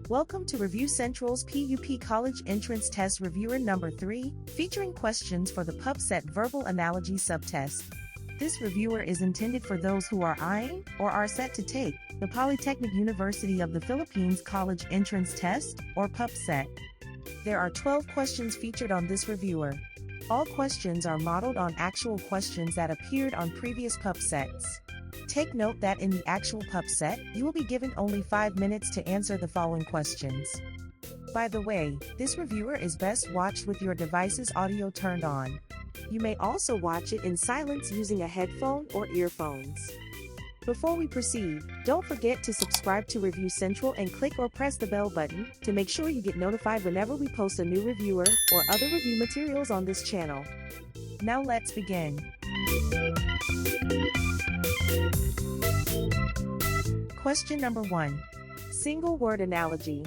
Welcome to Review Central's PUP College Entrance Test Reviewer Number 3, featuring questions for the PUPCET Verbal Analogy Subtest. This reviewer is intended for those who are eyeing or are set to take the Polytechnic University of the Philippines College Entrance Test, or PUPCET. There are 12 questions featured on this reviewer. All questions are modeled on actual questions that appeared on previous PUPCETs. Take note that in the actual PUPCET, you will be given only 5 minutes to answer the following questions. By the way, this reviewer is best watched with your device's audio turned on. You may also watch it in silence using a headphone or earphones. Before we proceed, don't forget to subscribe to Review Central and click or press the bell button to make sure you get notified whenever we post a new reviewer or other review materials on this channel. Now let's begin. Question number 1. Single word analogy.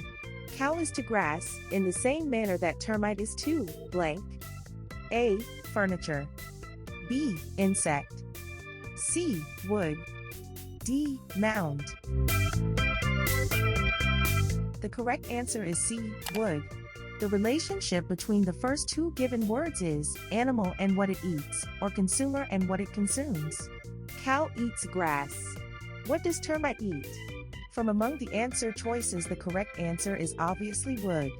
Cow is to grass, in the same manner that termite is to blank. A. Furniture. B. Insect. C. Wood. D. Mound. The correct answer is C. Wood. The relationship between the first two given words is animal and what it eats, or consumer and what it consumes. Cow eats grass. What does termite eat? From among the answer choices, the correct answer is obviously wood.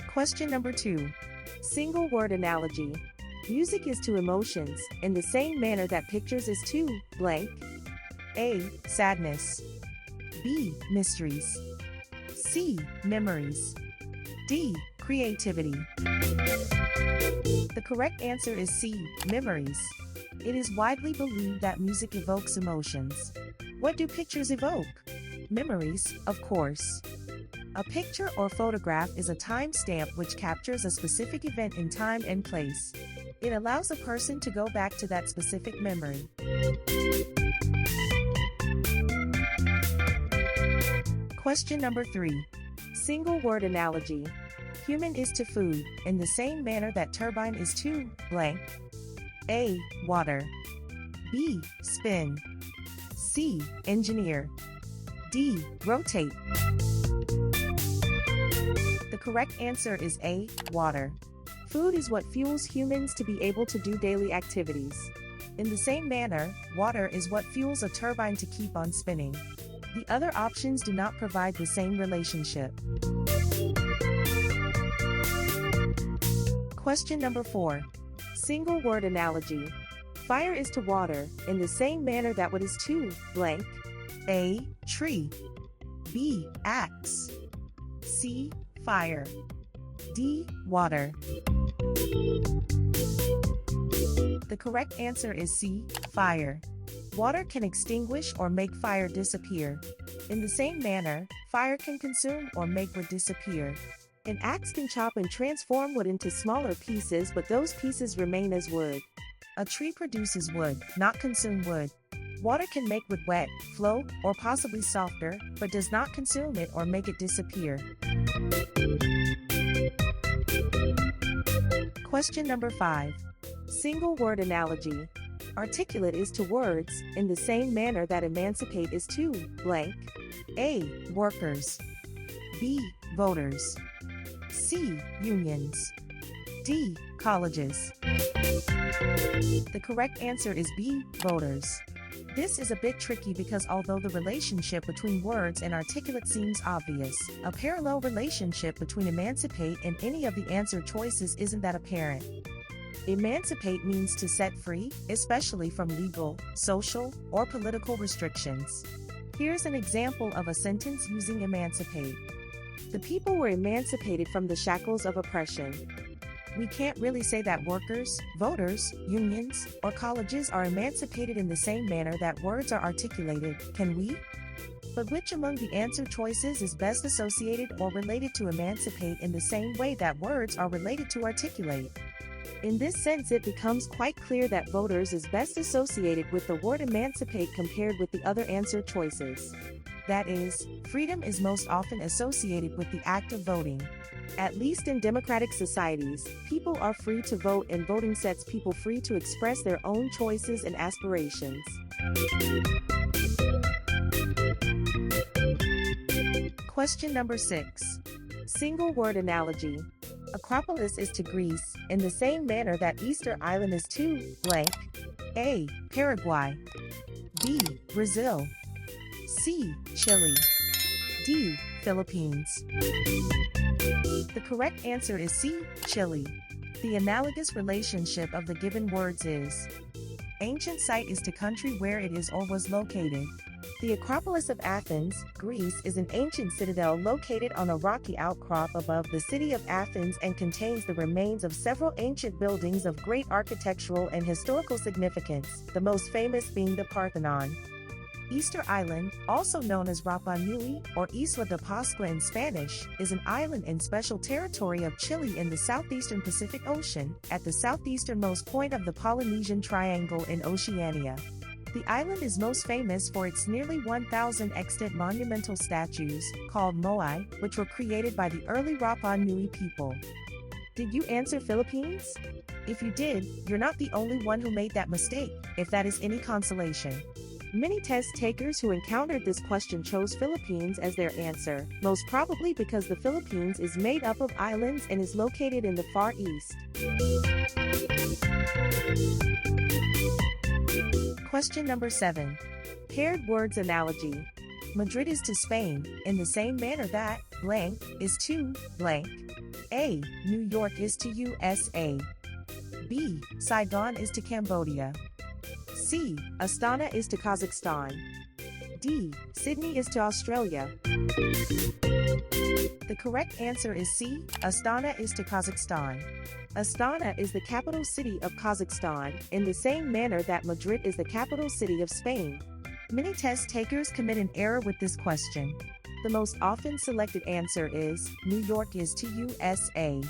Question number 2. Single word analogy. Music is to emotions, in the same manner that pictures is to blank. A. Sadness. B. Mysteries. C. Memories. D. Creativity. The correct answer is C. Memories. It is widely believed that music evokes emotions. What do pictures evoke? Memories, of course. A picture or photograph is a timestamp which captures a specific event in time and place. It allows a person to go back to that specific memory. Question number 3. Single word analogy. Human is to food, in the same manner that turbine is to blank. A. Water. B. Spin. C. Engineer. D. Rotate. The correct answer is A. Water. Food is what fuels humans to be able to do daily activities. In the same manner, water is what fuels a turbine to keep on spinning. The other options do not provide the same relationship. Question number 4. Single word analogy. Fire is to water, in the same manner that what is to blank. A. Tree. B. Axe. C. Fire. D. Water. The correct answer is C. Fire. Water can extinguish or make fire disappear. In the same manner, fire can consume or make wood disappear. An axe can chop and transform wood into smaller pieces, but those pieces remain as wood. A tree produces wood, not consume wood. Water can make wood wet, flow, or possibly softer, but does not consume it or make it disappear. Question number 5. Single word analogy. Articulate is to words, in the same manner that emancipate is to blank. A. Workers. B. Voters. C. Unions. D. Colleges. The correct answer is B. Voters. This is a bit tricky because although the relationship between words and articulate seems obvious, a parallel relationship between emancipate and any of the answer choices isn't that apparent. Emancipate means to set free, especially from legal, social, or political restrictions. Here's an example of a sentence using emancipate. The people were emancipated from the shackles of oppression. We can't really say that workers, voters, unions, or colleges are emancipated in the same manner that words are articulated, can we? But which among the answer choices is best associated or related to emancipate in the same way that words are related to articulate? In this sense, it becomes quite clear that voters is best associated with the word emancipate compared with the other answer choices. That is, freedom is most often associated with the act of voting. At least in democratic societies, people are free to vote, and voting sets people free to express their own choices and aspirations. Question number 6. Single word analogy. Acropolis is to Greece in the same manner that Easter Island is to blank. A. Paraguay. B. Brazil. C. Chile. D. Philippines. The correct answer is C. Chile. The analogous relationship of the given words is: ancient site is to country where it is or was located. The Acropolis of Athens, Greece is an ancient citadel located on a rocky outcrop above the city of Athens and contains the remains of several ancient buildings of great architectural and historical significance, the most famous being the Parthenon. Easter Island, also known as Rapa Nui or Isla de Pascua in Spanish, is an island in special territory of Chile in the southeastern Pacific Ocean, at the southeasternmost point of the Polynesian Triangle in Oceania. The island is most famous for its nearly 1,000 extant monumental statues, called moai, which were created by the early Rapa Nui people. Did you answer Philippines? If you did, you're not the only one who made that mistake, if that is any consolation. Many test takers who encountered this question chose Philippines as their answer, most probably because the Philippines is made up of islands and is located in the Far East. Question number 7. Paired words analogy. Madrid is to Spain, in the same manner that blank is to blank. A. New York is to USA. B. Saigon is to Cambodia. C. Astana is to Kazakhstan. D. Sydney is to Australia. The correct answer is C. Astana is to Kazakhstan. Astana is the capital city of Kazakhstan, in the same manner that Madrid is the capital city of Spain. Many test takers commit an error with this question. The most often selected answer is New York is to USA.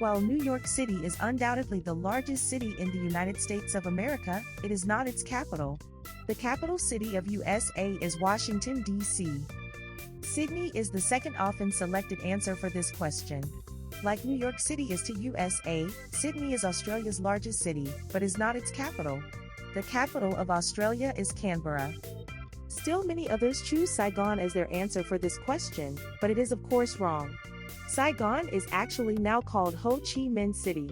While New York City is undoubtedly the largest city in the United States of America, it is not its capital. The capital city of USA is Washington, D.C. Sydney is the second often selected answer for this question. Like New York City is to USA, Sydney is Australia's largest city, but is not its capital. The capital of Australia is Canberra. Still, many others choose Saigon as their answer for this question, but it is of course wrong. Saigon is actually now called Ho Chi Minh City.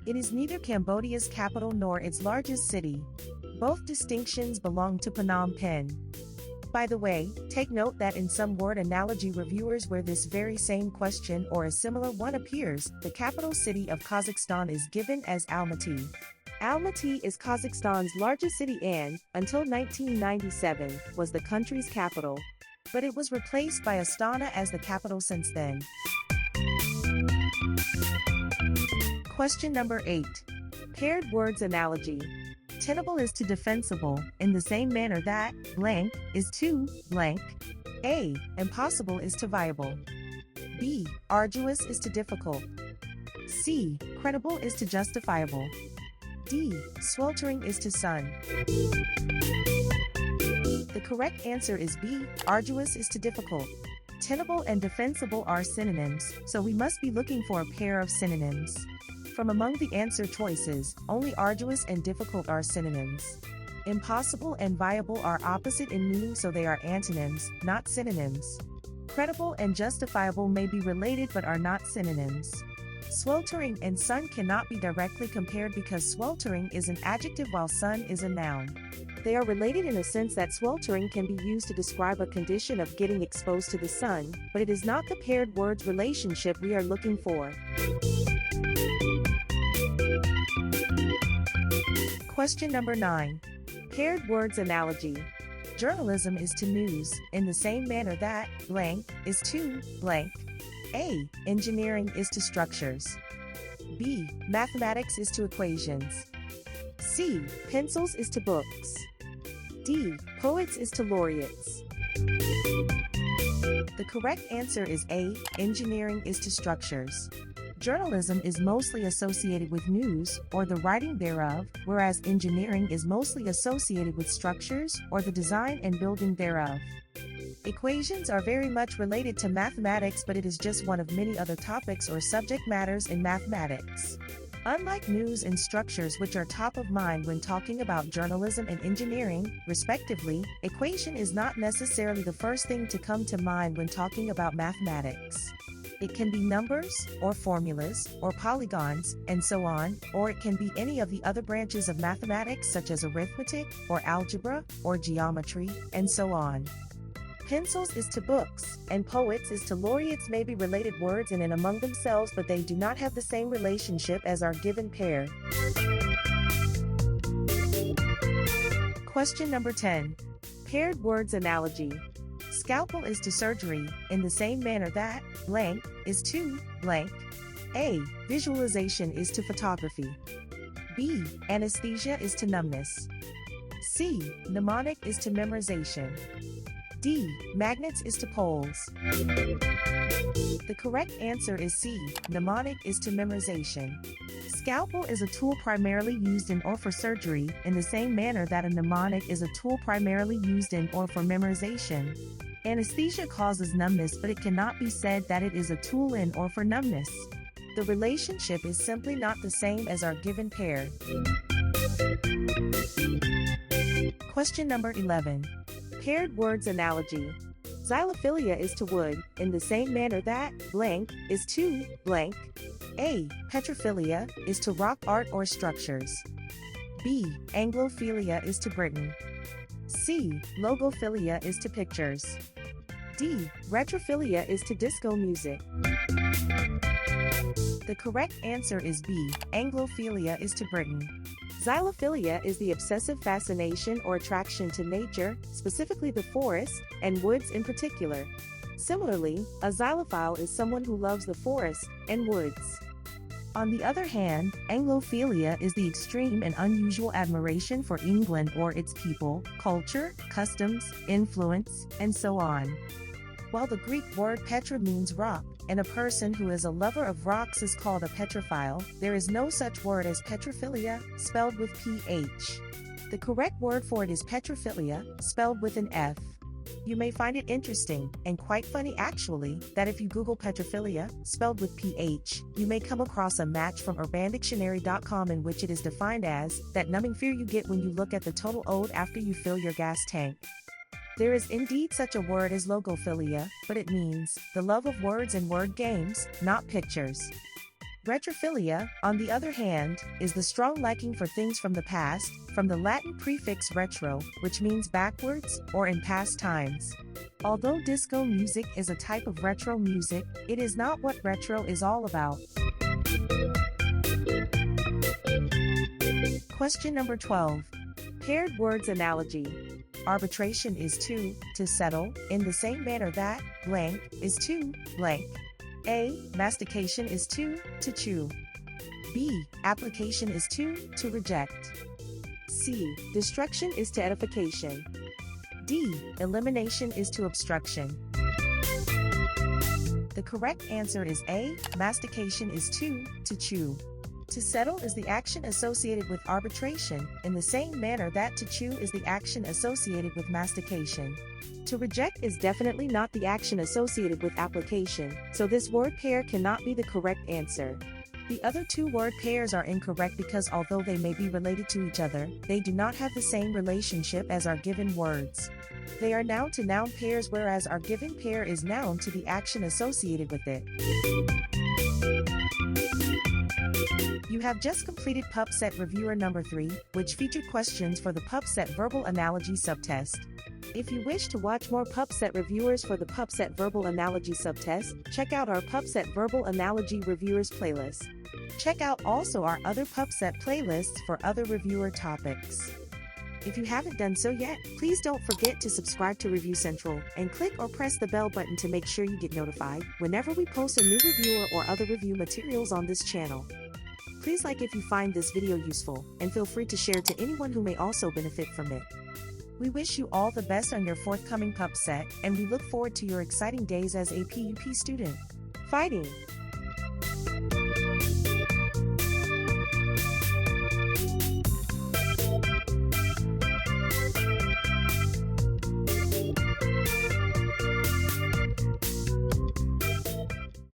It is neither Cambodia's capital nor its largest city. Both distinctions belong to Phnom Penh. By the way, take note that in some word analogy reviewers where this very same question or a similar one appears, the capital city of Kazakhstan is given as Almaty. Almaty is Kazakhstan's largest city and, until 1997, was the country's capital. But it was replaced by Astana as the capital since then. Question number 8. Paired words analogy. Tenable is to defensible, in the same manner that blank is to blank. A. Impossible is to viable. B. Arduous is to difficult. C. Credible is to justifiable. D. Sweltering is to sun. The correct answer is B. Arduous is to difficult. Tenable and defensible are synonyms, so we must be looking for a pair of synonyms. From among the answer choices, only arduous and difficult are synonyms. Impossible and viable are opposite in meaning, so they are antonyms, not synonyms. Credible and justifiable may be related but are not synonyms. Sweltering and sun cannot be directly compared because sweltering is an adjective while sun is a noun. They are related in a sense that sweltering can be used to describe a condition of getting exposed to the sun, but it is not the paired words relationship we are looking for. Question number 9. Paired words analogy. Journalism is to news, in the same manner that blank is to blank. A. Engineering is to structures. B. Mathematics is to equations. C. Pencils is to books. D. Poets is to laureates. The correct answer is A. Engineering is to structures. Journalism is mostly associated with news, or the writing thereof, whereas engineering is mostly associated with structures, or the design and building thereof. Equations are very much related to mathematics, but it is just one of many other topics or subject matters in mathematics. Unlike news and structures, which are top of mind when talking about journalism and engineering, respectively, equation is not necessarily the first thing to come to mind when talking about mathematics. It can be numbers, or formulas, or polygons, and so on, or it can be any of the other branches of mathematics such as arithmetic, or algebra, or geometry, and so on. Pencils is to books, and poets is to laureates, may be related words in and among themselves, but they do not have the same relationship as our given pair. Question number 10. Paired words analogy. Scalpel is to surgery, in the same manner that blank is to blank. A. Visualization is to photography. B. Anesthesia is to numbness. C. Mnemonic is to memorization. D. Magnets is to poles. The correct answer is C. Mnemonic is to memorization. Scalpel is a tool primarily used in or for surgery, in the same manner that a mnemonic is a tool primarily used in or for memorization. Anesthesia causes numbness, but it cannot be said that it is a tool in or for numbness. The relationship is simply not the same as our given pair. Question number 11. Paired words analogy. Xylophilia is to wood, in the same manner that blank is to blank. A. Petrophilia is to rock art or structures. B. Anglophilia is to Britain. C. Logophilia is to pictures. D. Retrophilia is to disco music. The correct answer is B. Anglophilia is to Britain. Xylophilia is the obsessive fascination or attraction to nature, specifically the forest, and woods in particular. Similarly, a xylophile is someone who loves the forest and woods. On the other hand, Anglophilia is the extreme and unusual admiration for England or its people, culture, customs, influence, and so on. While the Greek word petra means rock, and a person who is a lover of rocks is called a petrophile, there is no such word as petrophilia, spelled with PH. The correct word for it is petrophilia, spelled with an F. You may find it interesting, and quite funny actually, that if you Google petrophilia, spelled with PH, you may come across a match from UrbanDictionary.com in which it is defined as, that numbing fear you get when you look at the total ode after you fill your gas tank. There is indeed such a word as logophilia, but it means the love of words and word games, not pictures. Retrophilia, on the other hand, is the strong liking for things from the past, from the Latin prefix retro, which means backwards or in past times. Although disco music is a type of retro music, it is not what retro is all about. Question number 12. Paired words analogy. Arbitration is to settle, in the same manner that blank is to blank. A. Mastication is to chew. B. Application is to reject. C. Destruction is to edification. D. Elimination is to obstruction. The correct answer is A. Mastication is to chew. To settle is the action associated with arbitration, in the same manner that to chew is the action associated with mastication. To reject is definitely not the action associated with application, so this word pair cannot be the correct answer. The other two word pairs are incorrect because although they may be related to each other, they do not have the same relationship as our given words. They are noun to noun pairs, whereas our given pair is noun to the action associated with it. You have just completed PUPCET Reviewer number 3, which featured questions for the PUPCET Verbal Analogy subtest. If you wish to watch more PUPCET reviewers for the PUPCET Verbal Analogy subtest, check out our PUPCET Verbal Analogy Reviewers playlist. Check out also our other PUPCET playlists for other reviewer topics. If you haven't done so yet, please don't forget to subscribe to Review Central and click or press the bell button to make sure you get notified whenever we post a new reviewer or other review materials on this channel. Please like if you find this video useful, and feel free to share to anyone who may also benefit from it. We wish you all the best on your forthcoming PUPCET, and we look forward to your exciting days as a PUP student. Fighting!